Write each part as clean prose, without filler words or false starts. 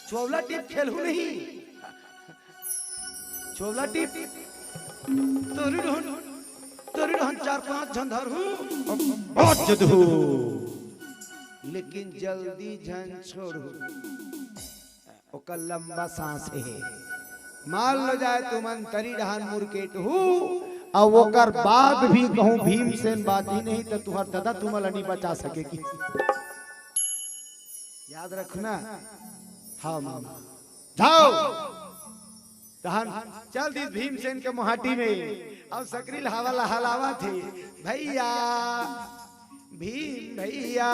चोवला tip खेलू नहीं, चोवला tip तोरी रहन 4-5 झंधर हूँ लेकिन जल्दी झन छोड़ू ओकर लंबा सांस है। मान लो जाए तुम अंतरी रहन मुर्केट हूँ और ओकर बाद भी कहूँ भीमसेन बाजी नहीं तो तुम्हार दादा तुम्हारा नहीं बचा सकेगी। याद रखना। हाँ मामा जाओ तहन चल दी भीमसेन के मोहाटी में अब सकरील हवाला हलावा थे भैया भीम भैया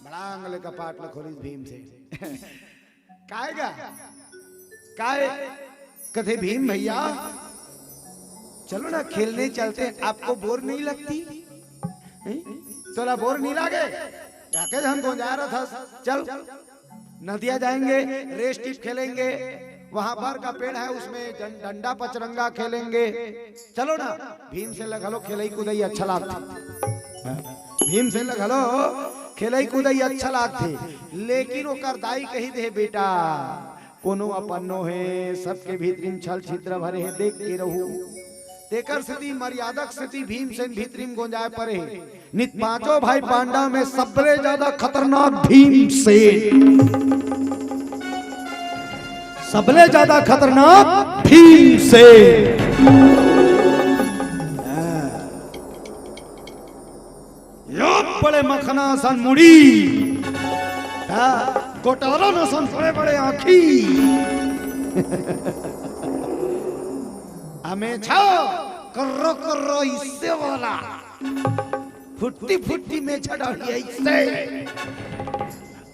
बड़ा आंगल का पाट खोली भीमसेन काएगा काय कथे भीम भैया चलो ना खेलने चलते आपको बोर नहीं लगती? तोला बोर नहीं लगे? जाके हम को जा रहा था चल नदिया जाएंगे रेस टिप खेलेंगे वहां पर का पेड़ है उसमें डंडा पचरंगा खेलेंगे चलो ना। भीम से लगलो खेलई कूदई अच्छा लागते भीम से लगलो खेलई कूदई अच्छा लागते लेकिन ओकर दाई कही दे बेटा कोनो अपनो है सबके भीतरिम छल छिद्र भरे है देख के रहू तेकर स्थिति मर्यादक स्थिति भीमसेन भीतरिम गोंजाए परे नित पांचों भाई पांडव में सबसे ज्यादा खतरनाक भीमसेन सबसे ज्यादा खतरनाक भीमसेन यो बड़े मखना सन मुड़ी गोटारा न सन बड़े बड़े आँखी हमें छाओ कर्रो कर्रो इससे वाला फुट्टी फुट्टी में छड़ाई इससे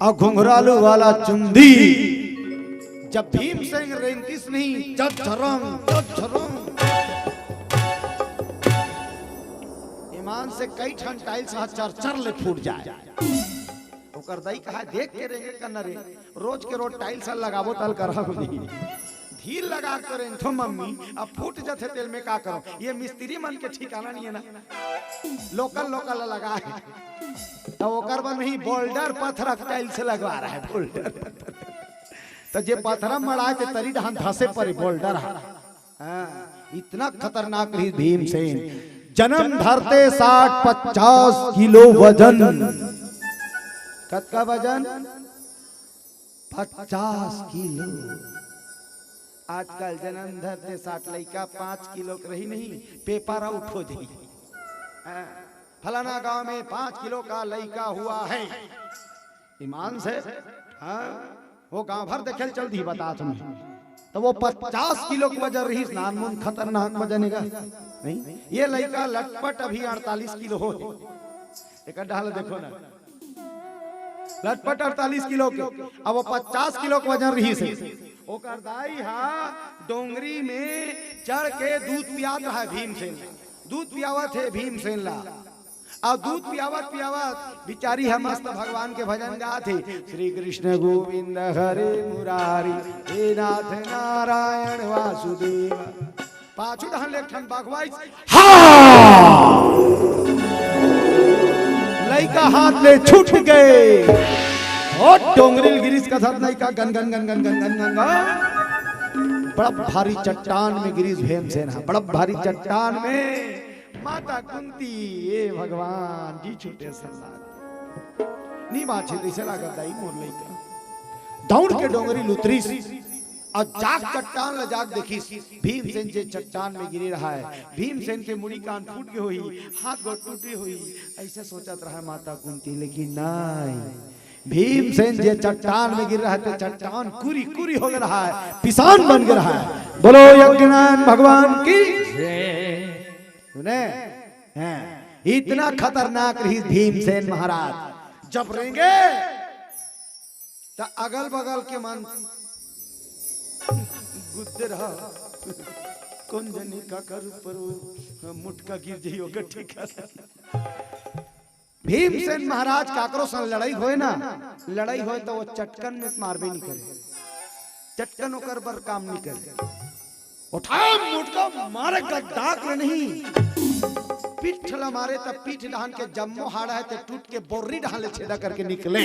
और घुंघरालू वाला चुंदी जब भीमसेन रेंकिस नहीं जब झरंग ईमान से कई ठन टाइल्स चर ले फूट जाए ओकर दाई कहा देख के रेंगे करना रे रोज के रोज टाइल्स लगाबो तल करहा नहीं धीर लगा करें तो मम्मी अब फूट जाते तेल में का करो ये मिस्त्री मन के ठिकाना नहीं है ना लोकल लगा है तो ओकर पर नहीं बोल्डर पत्थर टाइल से लगवा रहा है बोल्डर तो जे पत्थर मड़ा के तरी ढान धसे पर बोल्डर इतना खतरनाक रही भीमसेन जन्म धरते 60-50 किलो वजन कद का वजन 50 किलो आजकल जन्म धरते 60 लड़का 5 किलो रही नहीं पेपर आउट हो जाए फलाना गांव में 5 किलो का लड़का हुआ है ईमान से वो गांव भर देखे चल दी बता तुम्हें तो वो 50 किलो की वजन रही स्नान मुन खतरनाक वजन है नहीं ये लड़का लटपट अभी 48 किलो हो एक डाल देखो ना लटपट 48 किलो के अब वो 50 किलो का वजन रही से ओकर दाई हा डोंगरी में चढ़ के दूध पियात रहा भीमसेन दूध पियावत है भीमसेन ला और दूध पियावत बिचारी है मस्त भगवान के भजन गाथे श्री कृष्ण गोविंद हरे मुरारी हे नाथ नारायण वासुदेव पाछू ढहन लेखन बागवाई लइका हाथ ले छूट गए और डोंगरिल गिरीश का साथ लइका gun gun gun gun gun gun gun बड़ा भारी चट्टान में गिरीश भीमसेन बड़ा भारी चट्टान में माता कुंती ये भगवान जी छूटे नी बाछे दिसे लागत दाई मोर लइका दौड़ के डोंगरी लुतरी और जाग चट्टान ल जाग देखी भीमसेन जे चट्टान में गिरी रहा है भीमसेन के मुड़ी कान फूट के हुई हाथ गोड़ टूटी हुई ऐसे सोचत रहा माता कुंती लेकिन नहीं भीमसेन जे चट्टान में गिर रहा है तो चट्टान कुरी कुरी हो रहा है पिसान बन रहा है बोलो यज्ञनाथ भगवान की सुने इतना खतरनाक रही भीमसेन महाराज जब रहेंगे तो अगल बगल के मन गुद्दे रहा कौन जनी का कर पर मुटका गिर जाइयो ठीक है भीमसेन महाराज काकरो से लड़ाई होए ना लड़ाई होए तो वो चटकन में मारबे नहीं करे चटकन ओकर पर काम नहीं करे उठा मुटका मारे का डाक नहीं पीठ पीठ ला मारे तब पीठ ढान के जम्मो हाड़ा है ते टूट के बोर्री ढाले छेदा करके निकले।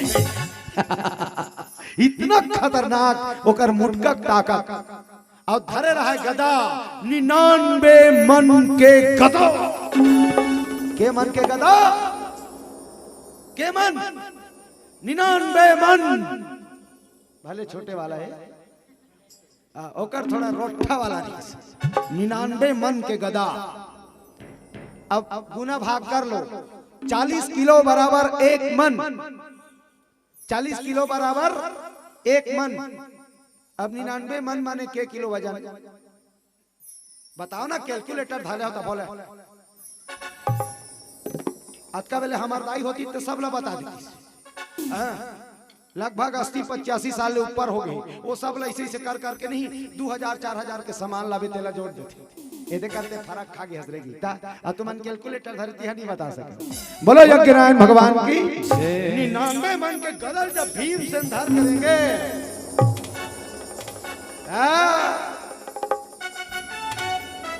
इतना खतरनाक ओकर मुटका ताकत और धरे रहा गदा 99 मन के गदा के मन के गदा के मन 99 मन भले छोटे वाला है ओकर थोड़ा रोठा वाला नहीं 99 मन के गदा। अब गुना भाग कर लो 40 किलो बराबर 1 मन 40 किलो बराबर 1 मन। अब 99 मन माने के किलो वजन बताओ ना कैलकुलेटर धाले होता बोले आज का बेले हमार दाई होती तो सब ला बता दी। लगभग 80-85 साल से ऊपर हो गए वो सब ऐसे से कर करके नहीं 2000-4000 के सामान लावे तेला जोड़ देते ये करते फर्क खा गया हसरेगी ता तुमन कैलकुलेटर धरती है नहीं बता सके। बोलो यज्ञ नारायण भगवान की 99 मन के गदर जब भीम से धर करेंगे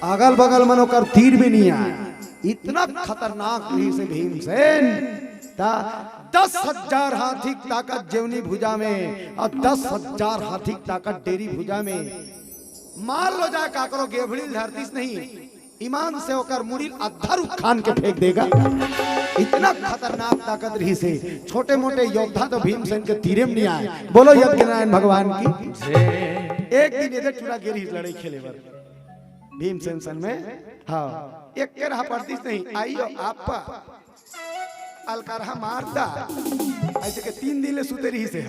अगल बगल मनो कर तीर भी नहीं आया। इतना खतरनाक से भीमसेन 10,000 हाथी ताकत जेवनी भुजा में और 10,000 हाथी ताकत डेरी भुजा में। मार लो जाए का करो गेभड़ी धरती नहीं ईमान से होकर मुड़ी अधर खान के फेंक देगा। इतना खतरनाक ताकत रही से छोटे मोटे योद्धा तो भीमसेन के तीरे में नहीं आए। बोलो यज्ञ नारायण भगवान की। एक दिन इधर चूड़ा गिरी लड़ाई खेले बर भीमसेन सन में हाँ एक के रहा पड़ती नहीं आइयो आपा अलकारहा मारता ऐसे के 3 दिन ले सुते रही से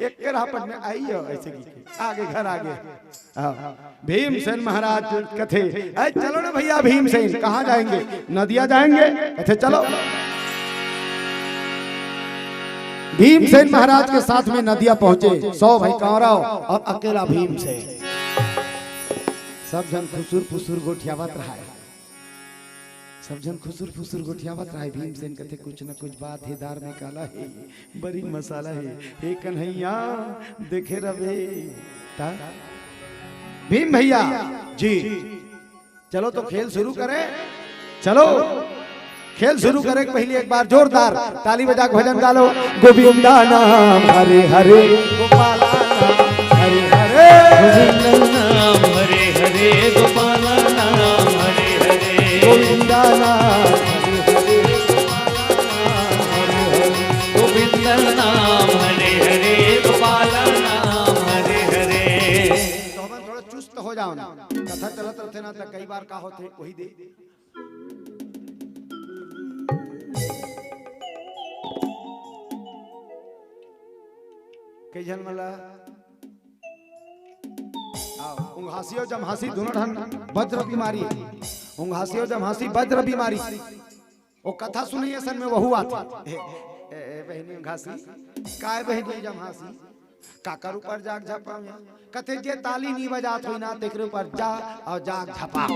एक के रहा पड़ में आइयो ऐसे की आगे घर आगे भीमसेन महाराज कथे चलो ना भैया भीमसेन कहाँ जाएंगे नदिया जाएंगे कथे चलो। भीमसेन महाराज के साथ में नदिया पहुंचे 100 भाई कौरव और अकेला भीमसेन। सब जन खुसुर फुसुर गोठियावत रहा है सब जन खुसुर फुसुर गोठियावत रहा है। भीमसेन कहते कुछ न कुछ बात है दार में काला है बड़ी मसाला है हे कन्हैया देखे रवे भीम भैया जी चलो तो खेल शुरू करें। चलो खेल शुरू करें पहले एक बार जोरदार ताली बजा भजन गालो। गोविंदा नाम हरे हरे गोपाला नाम हरे हरे गोविंदा नाम हरे हरे गोपाला नाम हरे हरे गोविंदा नाम हरे हरे गोविंदा नाम हरे हरे गोपाला नाम हरे हरे। तो हम थोड़ा चुस्त हो जाओ ना कथा चलत रहते ना तो कई बार का होते वही दे कई जन मला उंघासियो जमहासी दोनों ढंग वज्र बीमारी उंघासियो जमहासी वज्र बीमारी वो कथा सुनिए सन में वहु आती बहनी उंघासी काय बहनी जमहासी काकर ऊपर जाग झपा कथे जे ताली नहीं बजात होई ना तेकरे ऊपर जा और जाग झपा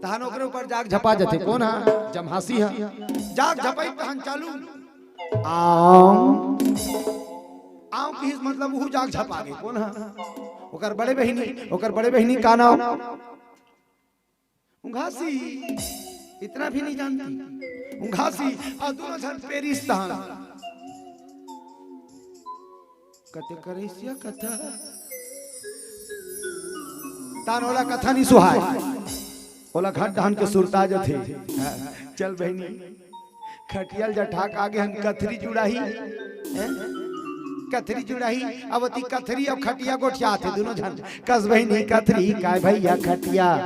तहन ओकरे ऊपर जाग झपा जथे कौन है जमहासी है जाग झपाई तहन चालू आम की मतलब वो जाग झपा गई कौन है ओकर बड़े बहनी का नाम उंघासी इतना भी नहीं जानती उंघासी और दोनों जन पेरिस तहन कते करेसिया कथा तान वाला कथा नहीं सुहाय ओला घाट धान के सुरता जो थे चल बहनी खटियल जठाक आगे हम कथरी जुड़ाही कथरी जुड़ाही अवती कथरी और खटिया गोठिया थे दोनों जन कस बहनी कथरी काय भैया खटिया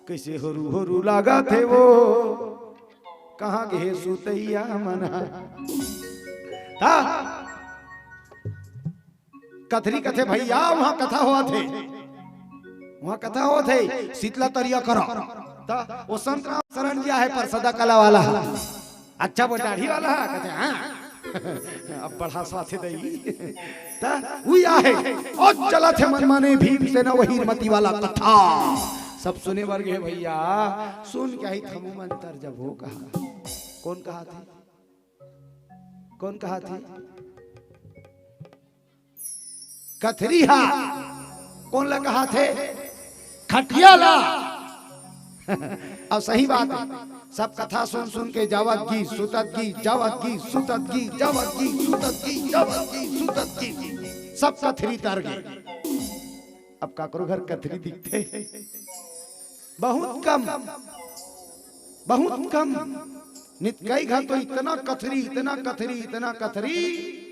कैसे होरू लगा थे वो कहाँ गे सुतैया मना था कथरी कथे भैया वहां कथा हुआ थे वहां कथा हो थे शीतला तरिया करो वो संत राम शरण दिया है पर सदा कला वाला अच्छा वो दाढ़ी वाला है कहते हाँ अब बढ़ा साथे दई ता हुई आहे और चला थे मन माने भीम से ना वही मती वाला कथा सब सुने वर्ग है भैया सुन क्या ही थमू मंतर जब हो कहा कौन कहा थे कथरी हा कौन ला कहा थे खटिया ला और सही बात है, सब कथा सुन सुन के जावत की सुतत की जावत की सुतत की जावत की सुतत की जावत की सुतत की सब कथरी तर गए। अब काकरो घर कथरी दिखते बहुत कम, बहुत कम। नित कई घर तो इतना कथरी इतना कथरी इतना कथरी,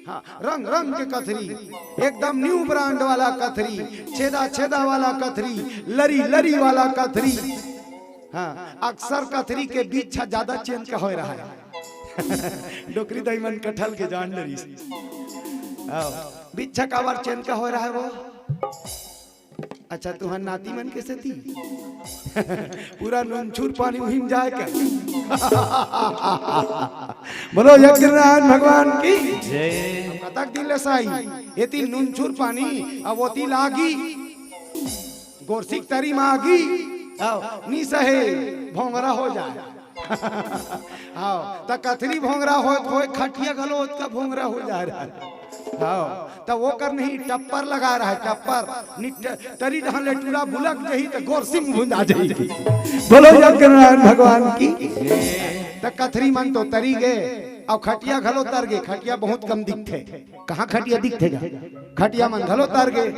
हाँ रंग रंग के कथरी, एकदम न्यू ब्रांड वाला कथरी, छेदा छेदा वाला कथरी, लरी लरी वाला कथरी। हाँ अक्सर कथरी के बीच ज्यादा चेंज का हो रहा है। डोकरी दईमन कटहल के जान लरी बीच का बार चेंज का हो रहा है वो। अच्छा तुहार नाती मन कैसे थी? पूरा नूनछूर पानी मुहिम जाए क्या? बोलो यज्ञनाथ भगवान की जय। कतक दिन लसाई ये तीन नूनछूर पानी अब वो ती लागी गोरसिक तरी मागी नी सहे भोंगरा हो जाए। आओ त कथरी भोंगरा हो खटिया गलो का भोंगरा हो जा रहा है। तो वो कर नहीं टप्पर लगा रहा है, टप्पर तरी ढाल लेटूरा बुलक जही तो गोर सिंह भुंजा जही। बोलो यज्ञनाथ भगवान की। तो कथरी मन तो तरी गए और खटिया घलो तर गए। खटिया बहुत कम दिखते, कहाँ खटिया दिखतेगा, खटिया मन घलो तर गए।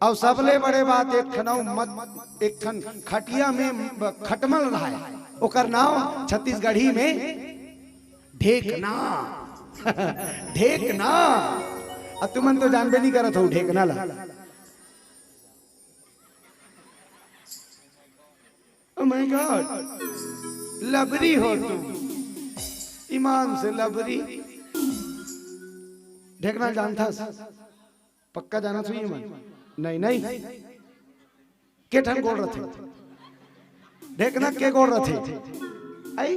और सबले बड़े बात एक खनाऊ मत एक खन खटिया में खटमल रहा है, ओकर नाम छत्तीसगढ़ी में ढेकना। ढेकना तुमन तो जानबे नहीं करत हो ढेकना ला। ओह माय गॉड, लबरी हो तुम, ईमान से लबरी। ढेकना जानता पक्का जाना चाहिए मन? नहीं नहीं, के ठन गोल रथे ढेकना के गोल रथे आई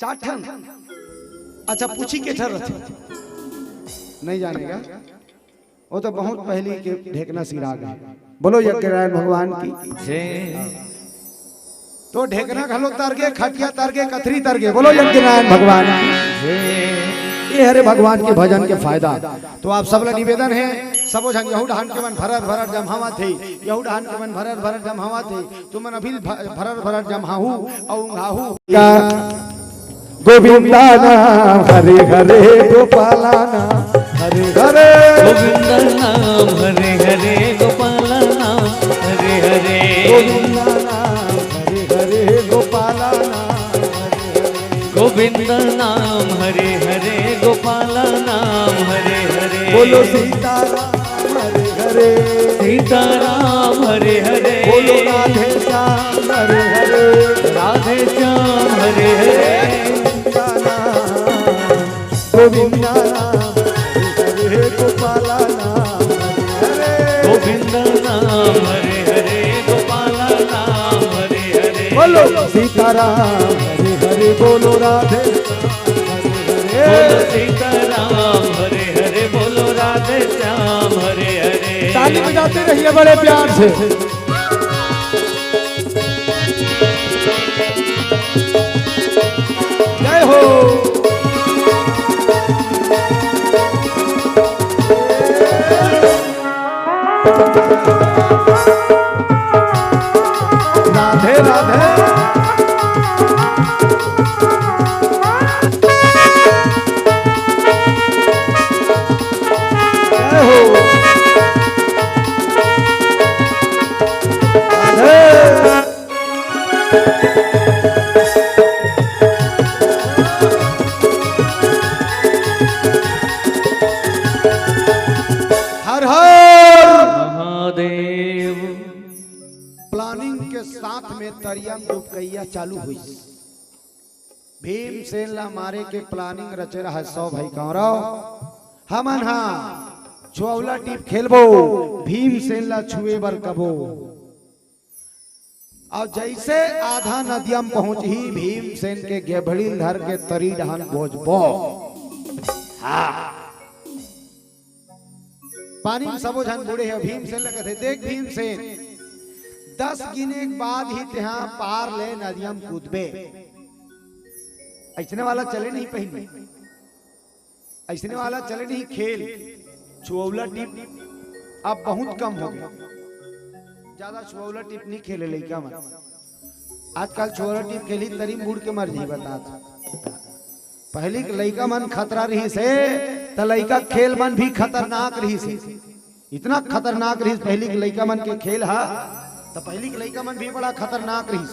चाठन। अच्छा पूछी के ठर रथे नहीं जानेगा, वो तो बहुत पहले के ढेकना सिराग है। बोलो यज्ञनाथ भगवान की जय। तो ढेकना घलो तर गए, खटिया तर गए, कथरी तर गए। बोलो यज्ञनाथ भगवान की जय। ये हरे भगवान के भजन के फायदा। तो आप सब निवेदन है सबो झन यहू ढान के मन भरर भरर जमहावा थे, यहू ढान के मन भरर भरर जमहावा थे। तुमन अभी भरर भरर जमहाहू और घाहू गोविंदा नाम हरे हरे गोपाला नाम हरे हरे गोविंदा नाम हरे हरे गोपाला नाम हरे हरे गोविंदा नाम हरे हरे गोपाला नाम गोविंदा नाम हरे हरे गोपाला नाम हरे हरे। बोलो सीताराम हरे हरे सीताराम हरे हरे। बोलो राधे श्याम हरे हरे राधे श्याम हरे हरे। गोविंदा नाम हरे हरे गोपाला नाम हरे हरे गोविंदा नाम हरे हरे गोपाला नाम हरे हरे। बोलो सीताराम हरे हरे बोलो राधे बोलो सीताराम हरे हरे बोलो राधे श्याम हरे हरे। ताली बजाते रहिए बड़े प्यार से। जय हो। राधे राधे जय हो। हर हर महादेव। प्लानिंग के साथ में तरियम डुबकैया चालू हुई। भीमसेन ला मारे के प्लानिंग रचे रहा 100 भाई कौरव हमन हा छुआवला टीप खेलबो भीमसेन ला छुए बर कबो। और जैसे आधा नदियम पहुंच ही भीमसेन के गेभड़ी धर के तरी डहान बोझबो। हाँ पानी में सबो झन बूढ़े है। भीमसेन लगे थे देख भीमसेन 10 गिने के बाद ही त्यहां पार ले नदियम कूदबे। ऐसने वाला चले नहीं पहले, ऐसने वाला चले नहीं खेल। छुआवला टिप अब बहुत कम हो गया, ज्यादा छुआवला टिप नहीं खेले लड़का मन। आजकल छोरा टीम खेली तरी मुड़ के मर जी बता। पहली के लइका मन खतरा रही से त लइका खेल मन भी खतरनाक रही से। इतना खतरनाक रही पहली के लइका मन के खेल हा तो पहली के लइका मन भी बड़ा खतरनाक रही।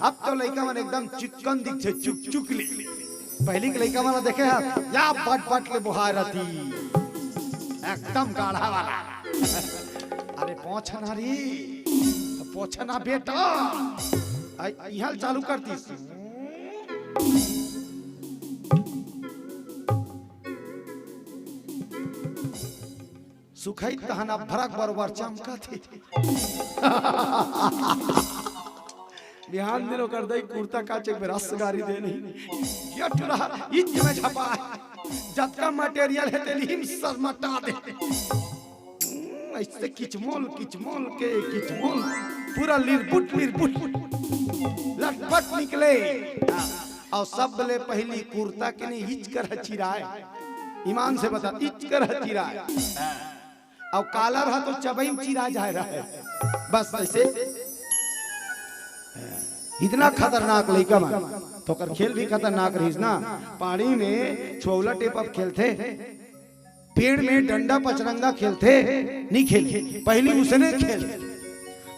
अब तो लइका मन एकदम चिकन दिख छे चुक चुकली। पहली के लइका मन देखे हा या पट पट के बुहार रहती एकदम गाढ़ा वाला। अरे पोछना रे पोछना बेटा यहाँ चालू करती सुखाई तहना भरक बरोबर चमका थी। बिहान दिनों कर दई कुर्ता काचे में रस गारी देनी ये टुरा इच में छपा जतका मटेरियल है तेली सब मटा दे। ऐसे किचमोल किचमोल के किचमोल पूरा लिरपुट लटपट निकले और सब ले पहली कुर्ता के ने हिच कर चिराए। ईमान से बता हिच कर चिराए और काला रहा तो चबई में चिरा जा रहा है। बस ऐसे इतना खतरनाक लइका मन तो कर खेल भी खतरनाक रही ना। पानी में छोला टेप अप खेलते, पेड़ में डंडा पचरंगा खेलते नहीं खेलते पहली उसने खेल।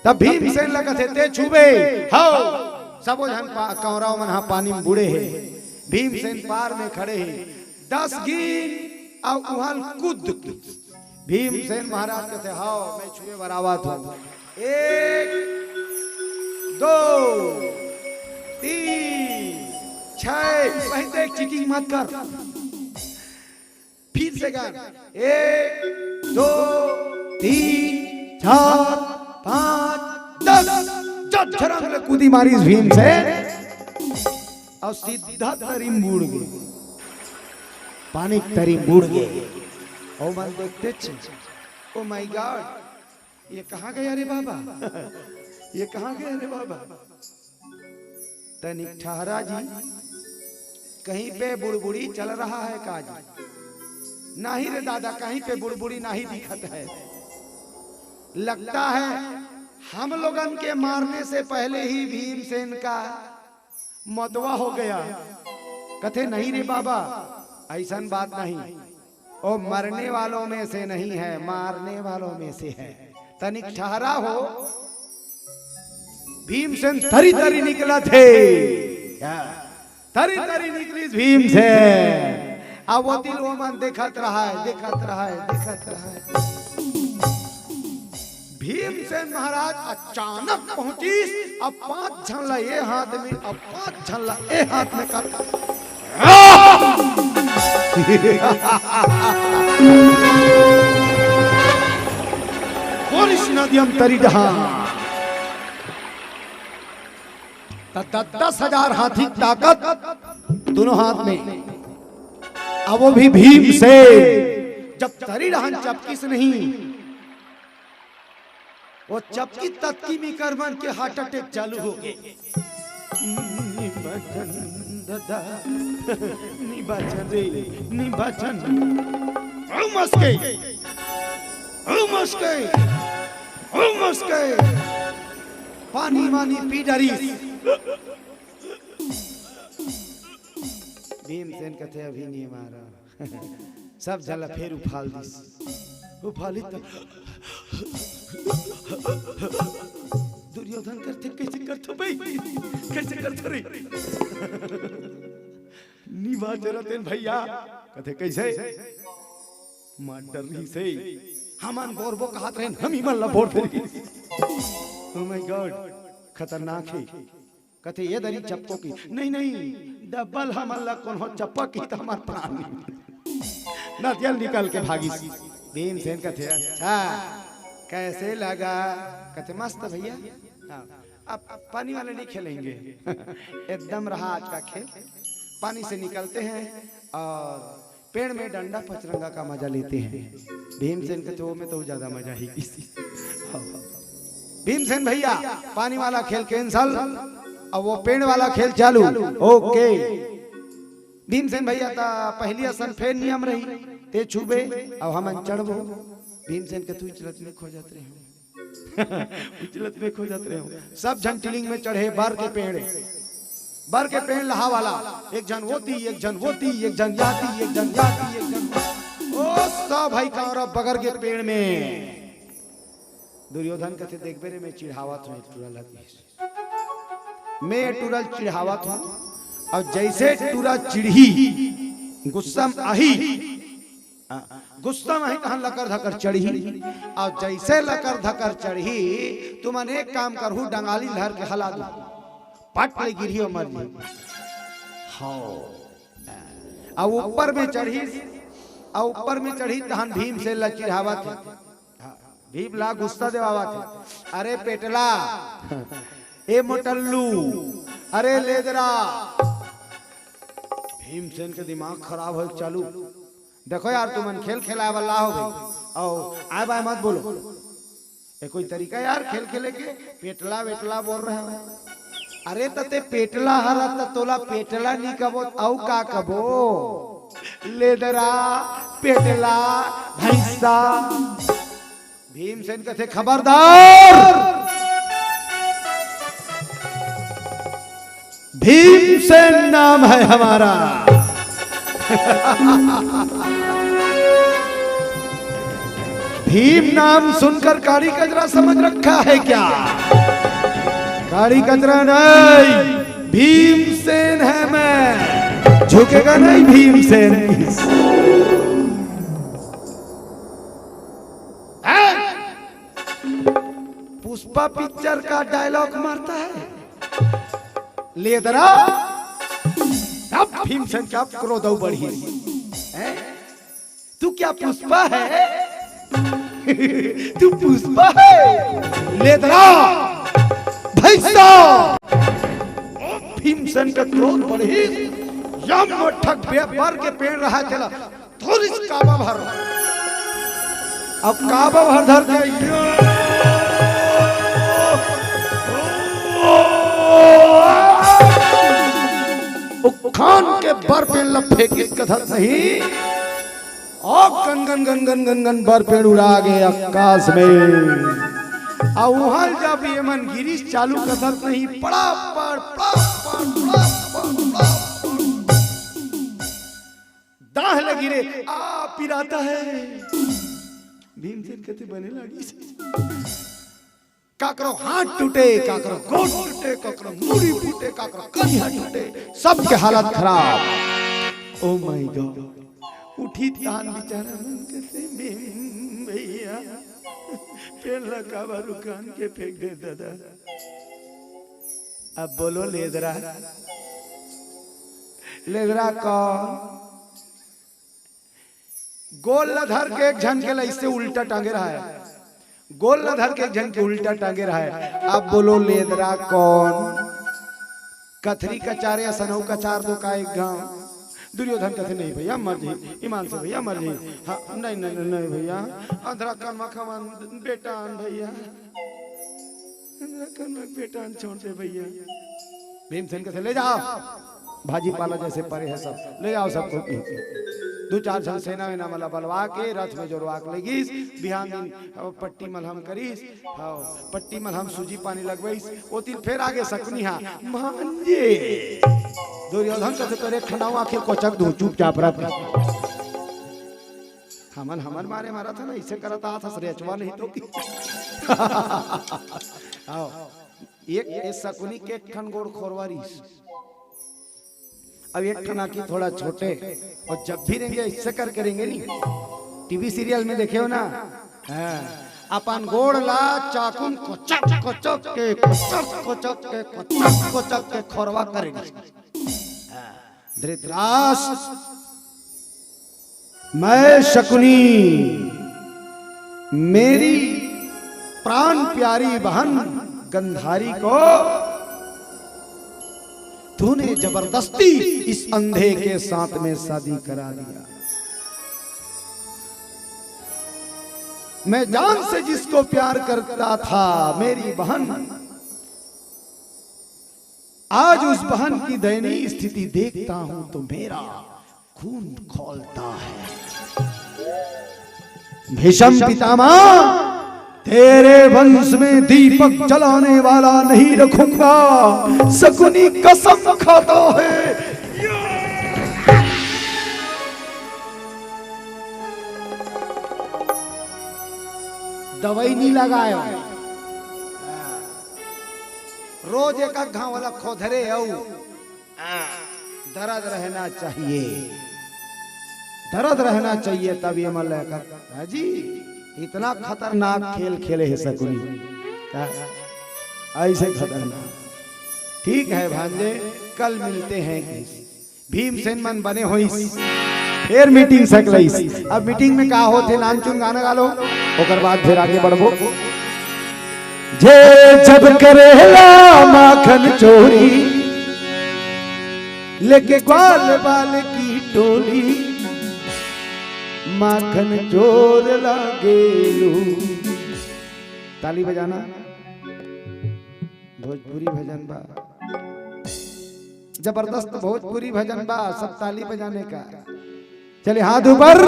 तब भीमसेन लगते ते छुबे हाओ सब जन कौराव मन पानी में बुड़े है। भीमसेन पार में खड़े है 10 गिन और उहल कूद। भीमसेन महाराज कहते हाओ मैं छुए बरावत हूं 1 2 3 6 वहीं देख चिटिंग मत कर। फिर से कर 1 2 3 4 5 10 झरंग कूदी मारी भीमसेन और सीधा तरी बूढ़ गए पानी तरी बूढ़ गए। ओ मन देखते ओ माय गॉड ये कहाँ गया रे बाबा ये कहाँ गया रे बाबा। तनिक ठहरा जी कहीं पे बुड़बुड़ी चल रहा है काजी। नहीं रे दादा कहीं पे बुड़बुड़ी नहीं दिखत है। लगता है हम लोगन के मारने से पहले ही भीमसेन का मतवा हो गया। कथे नहीं रे बाबा ऐसा बात नहीं ओ मरने वालों में से नहीं है मारने वालों में से है। तनिक ठहरा हो भीमसेन तरी तरी निकला थे तरी तरी निकली भीमसेन। अब वो दिल वो मन देखत रहा है देखत रहा है देखत रहा है। भीमसेन महाराज अचानक पहुंची। अब 5 झल्ला ये हाथ में अब 5 झल्ला ये हाथ में कर नदियम तरी डहा 10,000 हाथी ताकत दोनों हाथ में। अब वो भी भीम से जब तरी डहन चपकी से नहीं वो चपकी तत्की में करवन के हार्ट अटैक चालू हो गए। निबाचन रे निबाचन पानी मानी पी डरी। भीमसेन कहते अभी नहीं मारा सब झला फिर उफाल दिस उफाली तो दुर्योधन करते कैसे करते भाई कैसे करते रे निभा जरतेन भैया कहते कैसे मार डरली से हमान गोरबो का हाथ रहन हम ही मन लबोड़ फिर। ओ माय गॉड खतरनाक है। कहते ये दरी चप्पो की नहीं नहीं डबल हमला कौन हो चप्पा की तो हमार प्राण ना जल निकल के भागी। भीमसेन कहते अच्छा कैसे लगा। कहते मस्त भैया अब पानी वाले नहीं खेलेंगे एकदम रहा आज का खेल। पानी से निकलते हैं और पेड़ में डंडा पचरंगा का मजा लेते हैं। भीमसेन कहते वो में तो ज्यादा मजा ही किसी। भीमसेन भैया पानी वाला खेल कैंसल और वो पेड़ वाला खेल चालू। ओके भीमसेन भैया ता पहली असन फेर नियम रही ते छुबे अब हम चढ़बो। भीमसेन के तू चलत में खो जाते रहे उजलत में खो जाते रहे हो। सब जन टिलिंग में चढ़े बर के पेड़ लहा वाला, एक जन वो थी, एक जन वो थी, एक जन याती, एक जन याती, एक जन ओ सब भाई का बगर के पेड़ में दुर्योधन कथे देख बेरे में चिढ़ावत हूँ टूरल मैं टूरल चिढ़ावत हूँ और जैसे टूरा चिढ़ी गुस्सा आही तहन लकर धकर चढ़ी और जैसे लकर धकर चढ़ी तुम अनेक काम करहू डंगाली धर के हला दो पट ले गिरी और मर जी हाँ ऊपर में चढ़ी तहन भीम से लचिढ़ावत है भीम ला गुस्सा देवावत है अरे पेटला ए मोटल्लू अरे लेदरा भीमसेन के दिमाग खराब हो चालू देखो यार तुमन खेल खेला वाला हो गई और आए बाय मत बोलो ये कोई तरीका यार खेल खेले के पेटला वेटला बोल रहे हो अरे तते पेटला हरा त तोला पेटला नहीं कबो औ का कबो लेदरा पेटला भैंसा भीमसेन कथे खबरदार भीमसेन नाम है हमारा भीम नाम सुनकर कारी कजरा समझ रखा है क्या कारी कजरा नहीं भीमसेन है मैं झुकेगा नहीं भीमसेन पुष्पा पिक्चर का डायलॉग मारता है लेदरा अब भीमसेन क्या क्रोध बढ़ी तू क्या पुष्पा है तू पुष्पा है लेदरा भैंसा भीमसेन का क्रोध बढ़ी यम ठग बेपर के पेड़ रहा चला थोड़ी काबा भर अब काबा भर धर के खान के बर पेड़ लफे किस कथर सही और gun gun gun gun gun बर पेड़ उड़ा गए आकाश में और वहां जब ये मन गिरीश चालू कथर नहीं पड़ा दाह लगी रे आ पिराता है भीमसेन कहते बने लगी का करो हाथ टूटे का करो गोड़ टूटे का करो मूड़ी टूटे का करो कन्या टूटे सबके हालत खराब ओ माय गॉड उठी तान बेचारा कैसे भैया पेड़ लगा रुकान के फेंक दे दादा अब बोलो लेदरा कौन गोल धर के एक झन के इससे उल्टा टांगे रहा है गोल न धर के एक जन के उल्टा टांगे रहा है अब बोलो लेदरा कौन कथरी का चार या सनऊ का चार दो का एक गांव दुर्योधन कथे नहीं भैया मर जी ईमान से भैया मर जी हाँ नहीं नहीं नहीं भैया अंधरा कान मखमान बेटान भैया अंधरा कान बेटान छोड़ दे भैया भीमसेन कथे ले जाओ भाजी पाला जैसे परे है सब ले जाओ सबको दो चार जन सेना में नामला बलवा के रथ में जोड़वा के लेगीस बिहान दिन पट्टी मलहम करीस पट्टी मलहम सूजी पानी लगवाईस वो तिल फिर आगे सकनी हा मांजे दुर्योधन का तो तेरे खंडाऊ आखिर कोचक दो चुपचाप रख हमन मारे मारा था ना इसे करता था सरेचवा नहीं तो आओ एक सकुनी के खन गोड़ खोरवारीस अब एक खना की थोड़ा छोटे और जब भी रहेंगे इससे कर करेंगे नहीं टीवी सीरियल में देखे हो ना अपन गोड़ ला चाकुन कोचक के खोरवा करेंगे धृतराष्ट्र मैं शकुनी मेरी प्राण प्यारी बहन गंधारी को तूने जबरदस्ती इस अंधे के साथ में शादी करा दिया। मैं जान से जिसको प्यार करता था मेरी बहन, आज उस बहन की दयनीय स्थिति देखता हूं तो मेरा खून खौलता है। भीष्म पितामह तेरे वंश में दीपक जलाने वाला नहीं रखूंगा, शकुनी कसम खाता है। दवाई नहीं लगाया, रोज एक घाव वाला खोधरे दर्द रहना चाहिए, दर्द रहना चाहिए, तब ये मल जी इतना खतरनाक खेल खेले है शकुनी, ऐसे खतरनाक। ठीक है भांजे, कल मिलते हैं। भीमसेन मन बने हो फिर मीटिंग सकल। अब मीटिंग में का होते नान चुन गाना गालो, ओकर बाद फिर आगे बढ़बो। जे जब करेला माखन चोरी लेके ग्वाल बाल की टोली, माखन चोर लागेलू। ताली बजाना, भोजपुरी भजन बा, जबरदस्त भोजपुरी भजन बा, सब ताली बजाने का। चले हाथ ऊपर।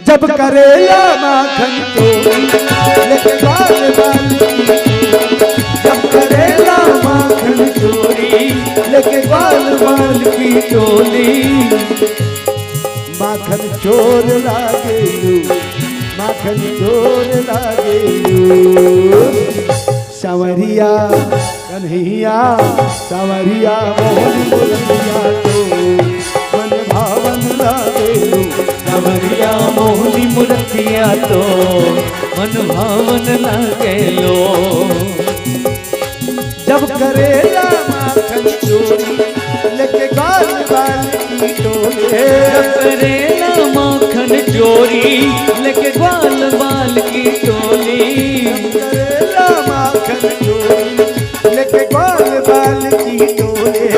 जब करेला माखन चोरी लेके ग्वाल बाल की, जब करेला माखन चोरी लेके ग्वाल बाल की टोली, माखन चोर लागेलू, माखन चोर लागेलू। सांवरिया कन्हैया सांवरिया मोहन मुरलिया तो मन भावन लागेलू, सांवरिया मोहनी मुरतिया तो मन भावन लागेलो। जब करेला माखन चोरी लेके ग्वाल बाल की टोली, जब करेला माखन चोरी लेके ग्वाल बाल की टोली, करेला माखन चोरी लेके ग्वाल बाल की टोली,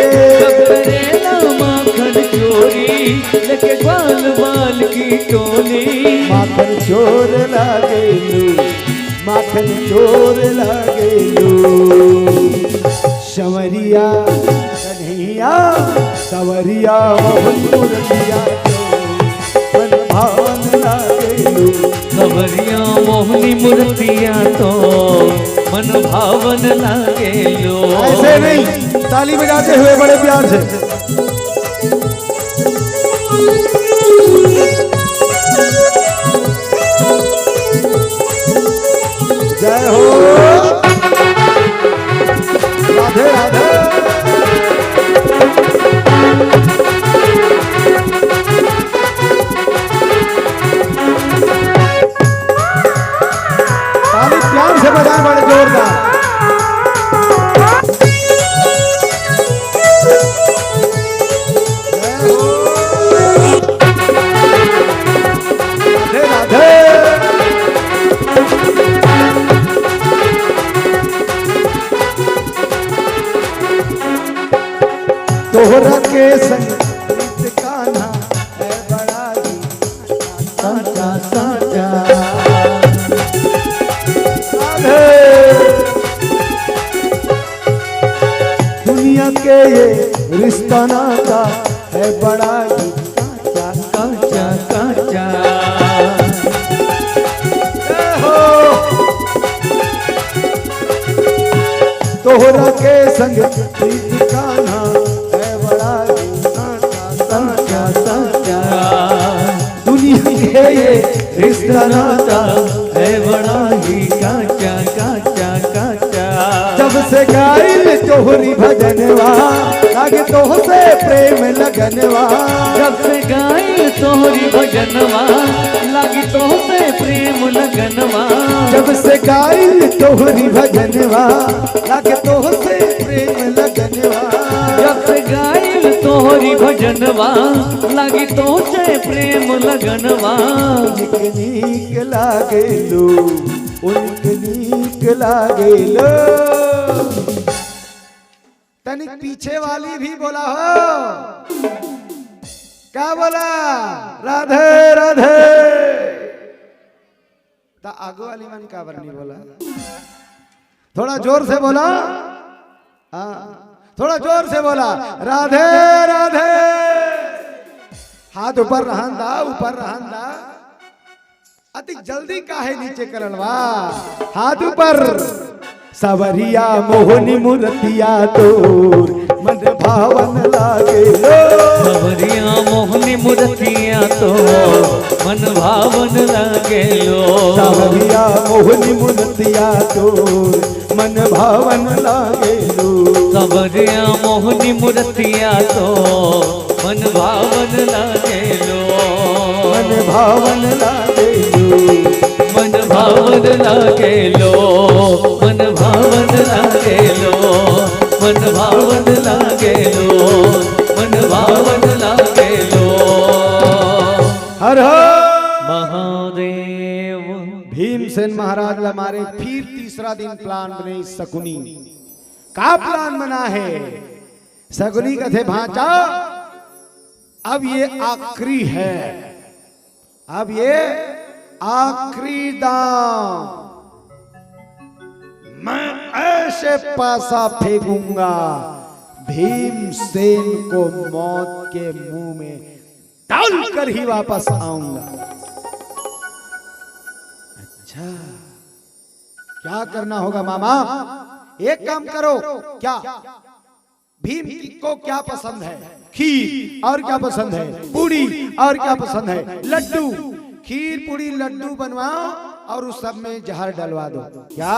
जब करेला माखन चोरी लेके ग्वाल बाल की टोली। माखन चोर लागेलू, माखन चोर लागेलू। संवरिया कन्हैया संवरिया मोहन मुरलिया तो मन भावन लागेलू, सांवरिया मोहनी मुरतिया तो मन भावन लागेलो। ऐसे नहीं, ताली बजाते हुए बड़े प्यार से। जय हो राधे राधे। ताली प्यार से बजाएं बड़े जोरदार। राधे राधे। तोहरा के संग कान्हा है बड़ा ही साचा साचा। दुनिया के ये रिश्ता नाता है बड़ा ही काचा काचा काचा। तोहरा के संग कान्हा है बड़ा ही साचा साचा। दुनिया के ये रिश्ता नाता है बड़ा ही काचा काचा काचा। जब से गाइल तोहरी भजनवा लागे तोह से प्रेम लगनवा, जब से गाय तोहरी भजनवा लागी तो से प्रेम लगनवा, जब से गाइल तोहरी भजनवा लागे तोह से प्रेम लगनवा, जब से गाय तोहरी भजनवा लागी तो से प्रेम लगनवा। उनक नीक लागेलो, उनक नीक लागेलो। तनिक पीछे वाली भी बोला हो, क्या बोला? राधे राधे। तो आगो वाली मन का नहीं बोला, थोड़ा जोर से बोला। हाँ थोड़ा जोर से बोला, राधे राधे। हाथ ऊपर रहन दा, ऊपर रहन दा। अति जल्दी काहे नीचे करलवा हाथ ऊपर सवरिया मोहनी मूर्तिया तोर मन भावन लागे सवरिया मोहनी मूर्तिया तो मन भावन लागे लो सवरिया मोहनी मूर्तिया तोर मन भावन लागे लो सवरिया मोहनी मूर्तिया तो मन भावन लागे लो मन भावन लागे लो मन भावन लागे लो मन भावन लागे लो मन भावन लागे लो मन भावन लागे लो हर हर महादेव। भीमसेन महाराज हमारे फिर तीसरा दिन प्लान बने शकुनी का प्लान बना है। शकुनी का थे भांचा अब ये आखिरी है, अब ये आखिरी दांव मैं ऐसे पासा फेंकूंगा भीमसेन को मौत के मुंह में डालकर ही वापस आऊंगा। अच्छा क्या करना होगा मामा? एक काम करो, क्या भीम को क्या पसंद है? खीर। और क्या पसंद है? पूड़ी। और क्या पसंद है? लड्डू। खीर पूड़ी लड्डू बनवाओ और उस सब में जहर डलवा दो। क्या